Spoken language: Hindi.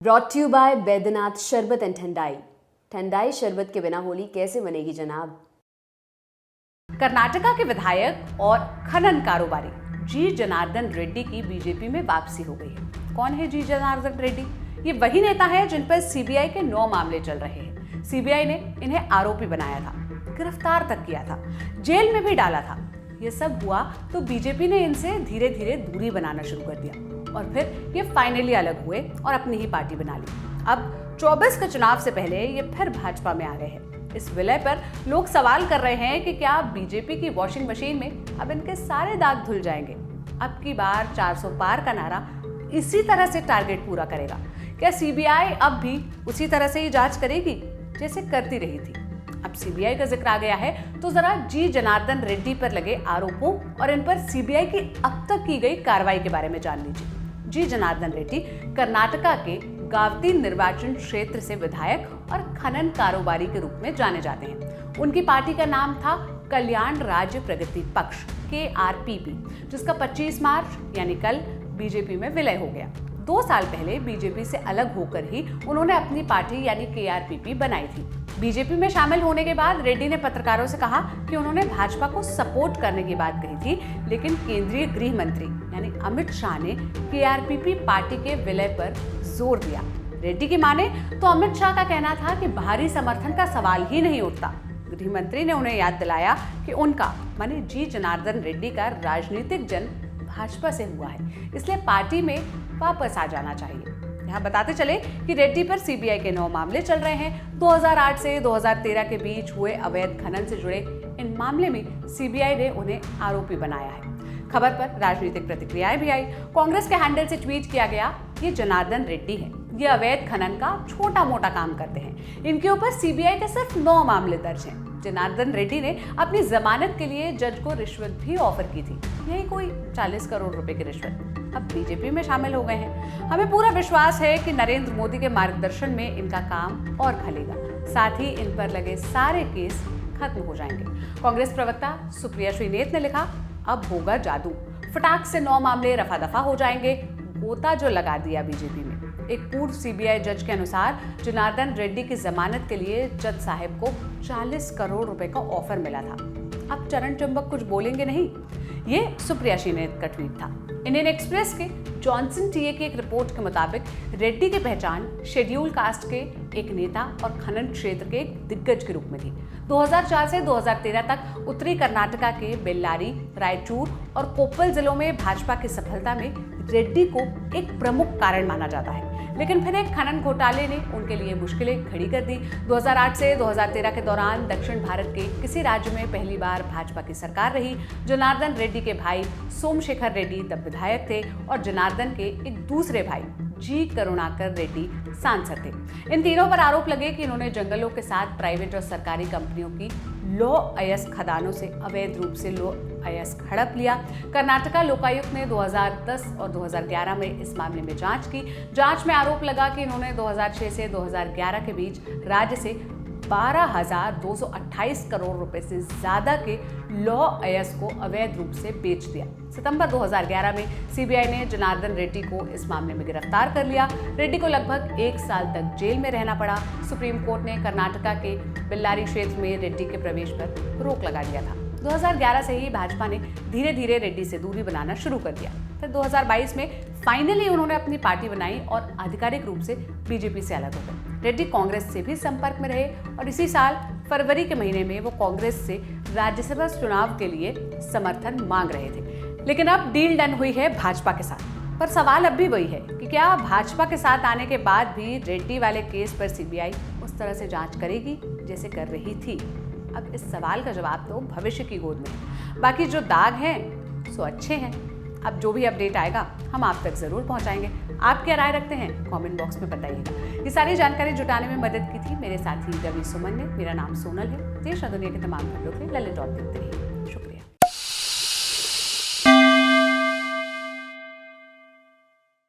ब्रॉट यू बाय बैद्यनाथ शरबत एंड ठंडाई। ठंडाई शरबत के बिना होली कैसे बनेगी जनाब। कर्नाटका के विधायक और खनन कारोबारी जी जनार्दन रेड्डी की बीजेपी में वापसी हो गई है। कौन है जी जनार्दन रेड्डी? ये वही नेता है जिन पर सीबीआई के 9 मामले चल रहे हैं। सीबीआई ने इन्हें आरोपी बनाया था, गिरफ्तार तक किया था, जेल में भी डाला था। ये सब हुआ तो बीजेपी ने इनसे धीरे धीरे दूरी बनाना शुरू कर दिया और फिर ये फाइनली अलग हुए और अपनी ही पार्टी बना ली। अब 24 के चुनाव से पहले ये फिर भाजपा में आ गए हैं। इस विलय पर लोग सवाल कर रहे हैं कि क्या बीजेपी की वॉशिंग मशीन में अब इनके सारे दाग धुल जाएंगे। अब की बार 400 पार का नारा इसी तरह से टारगेट पूरा करेगा। क्या सीबीआई अब भी उसी तरह से ही जांच करेगी जैसे करती रही थी? अब सीबीआई का जिक्र आ गया है तो जरा जी जनार्दन रेड्डी पर लगे आरोपों और इन पर सीबीआई की अब तक की गई कार्रवाई के बारे में जान लीजिए। जी जनार्दन रेड्डी कर्नाटका के गावती निर्वाचन क्षेत्र से विधायक और खनन कारोबारी के रूप में जाने जाते हैं। उनकी पार्टी का नाम था कल्याण राज्य प्रगति पक्ष KRPP, जिसका 25 मार्च यानी कल बीजेपी में विलय हो गया। 2 साल पहले बीजेपी से अलग होकर ही उन्होंने अपनी पार्टी यानी KRPP बनाई थी। बीजेपी में शामिल होने के बाद रेड्डी ने पत्रकारों से कहा कि उन्होंने भाजपा को सपोर्ट करने की बात कही थी, लेकिन केंद्रीय गृह मंत्री यानी अमित शाह ने KRPP पार्टी के विलय पर जोर दिया। रेड्डी की माने तो अमित शाह का कहना था कि भारी समर्थन का सवाल ही नहीं उठता। गृह मंत्री ने उन्हें याद दिलाया कि उनका माने जी जनार्दन रेड्डी का राजनीतिक जन्म भाजपा से हुआ है, इसलिए पार्टी में वापस आ जाना चाहिए। यहाँ बताते चले कि रेड्डी पर सीबीआई के 9 मामले चल रहे हैं। 2008 से 2013 के बीच हुए अवैध खनन से जुड़े इन मामले में सीबीआई ने उन्हें आरोपी बनाया है। खबर पर राजनीतिक प्रतिक्रियाएं भी आई। कांग्रेस के हैंडल से ट्वीट किया गया, ये जनार्दन रेड्डी है, ये अवैध खनन का छोटा मोटा काम करते हैं। इनके ऊपर सीबीआई के सिर्फ 9 मामले दर्ज हैं। जनार्दन रेड्डी ने अपनी जमानत के लिए जज को रिश्वत भी ऑफर की थी, यही कोई 40 करोड़ रुपए की रिश्वत। अब बीजेपी में शामिल हो गए हैं। हमें पूरा विश्वास है कि नरेंद्र मोदी के मार्गदर्शन में इनका काम और फलेगा, साथ ही इन पर लगे सारे केस खत्म हो जाएंगे। कांग्रेस प्रवक्ता सुप्रिया श्रीनेत ने लिखा, अब होगा जादू, फटाक से 9 मामले रफा दफा हो जाएंगे। गोता जो लगा दिया बीजेपी में। एक पूर्व सीबीआई जज के अनुसार जनार्दन रेड्डी की जमानत के लिए जज साहब को 40 करोड़ रुपए का ऑफर मिला था। अब चरण चुंबक कुछ बोलेंगे नहीं। ये सुप्रिया श्रीनेत का ट्वीट था। इंडियन एक्सप्रेस के जॉनसन टीए की एक रिपोर्ट के मुताबिक रेड्डी की पहचान शेड्यूल कास्ट के एक नेता और खनन क्षेत्र के एक दिग्गज के रूप में थी। 2004 से 2013 तक उत्तरी कर्नाटका के बेल्लारी, रायचूर और कोप्पल जिलों में भाजपा की सफलता में रेड्डी को एक प्रमुख कारण माना जाता है, लेकिन फिर एक खनन घोटाले ने उनके लिए मुश्किलें खड़ी कर दी। 2008 से 2013 के दौरान दक्षिण भारत के किसी राज्य में पहली बार भाजपा की सरकार रही। जनार्दन रेड्डी के भाई सोमशेखर रेड्डी तब विधायक थे और जनार्दन के एक दूसरे भाई जी करुणाकर रेड्डी सांसद थे। इन तीनों पर आरोप लगे कि इन्होंने जंगलों के साथ प्राइवेट और सरकारी कंपनियों की लौ अयस्क खदानों से अवैध रूप से लौ अयस्क हड़प लिया। कर्नाटका लोकायुक्त ने 2010 और 2011 में इस मामले में जांच की। जांच में आरोप लगा कि इन्होंने 2006 से 2011 के बीच राज्य से 12,228 करोड़ रुपए से ज्यादा के लौ अयस्क को अवैध रूप से बेच दिया। सितंबर 2011 में सीबीआई ने जनार्दन रेड्डी को इस मामले में गिरफ्तार कर लिया। रेड्डी को लगभग 1 साल तक जेल में रहना पड़ा। सुप्रीम कोर्ट ने कर्नाटका के बेल्लारी क्षेत्र में रेड्डी के प्रवेश पर रोक लगा दिया था। 2011 से ही भाजपा ने धीरे धीरे रेड्डी से दूरी बनाना शुरू कर दिया। फिर 2022 में फाइनली उन्होंने अपनी पार्टी बनाई और आधिकारिक रूप से बीजेपी से अलग हो गए। रेड्डी कांग्रेस से भी संपर्क में रहे और इसी साल फरवरी के महीने में वो कांग्रेस से राज्यसभा चुनाव के लिए समर्थन मांग रहे थे। लेकिन अब डील डन हुई है भाजपा के साथ। पर सवाल अब भी वही है कि क्या भाजपा के साथ आने के बाद भी रेड्डी वाले केस पर सीबीआई उस तरह से जांच करेगी जैसे कर रही थी? अब इस सवाल का जवाब तो भविष्य की गोद में है। बाकी जो दाग हैं सो अच्छे हैं। अब जो भी अपडेट आएगा हम आप तक जरूर पहुंचाएंगे। आप क्या राय रखते हैं कमेंट बॉक्स में बताइएगा। ये सारी जानकारी जुटाने में मदद की थी मेरे साथी रवि सुमन ने। मेरा नाम सोनल है। देश और दुनिया के तमाम खबरों के लिए ललित देखते रहिए।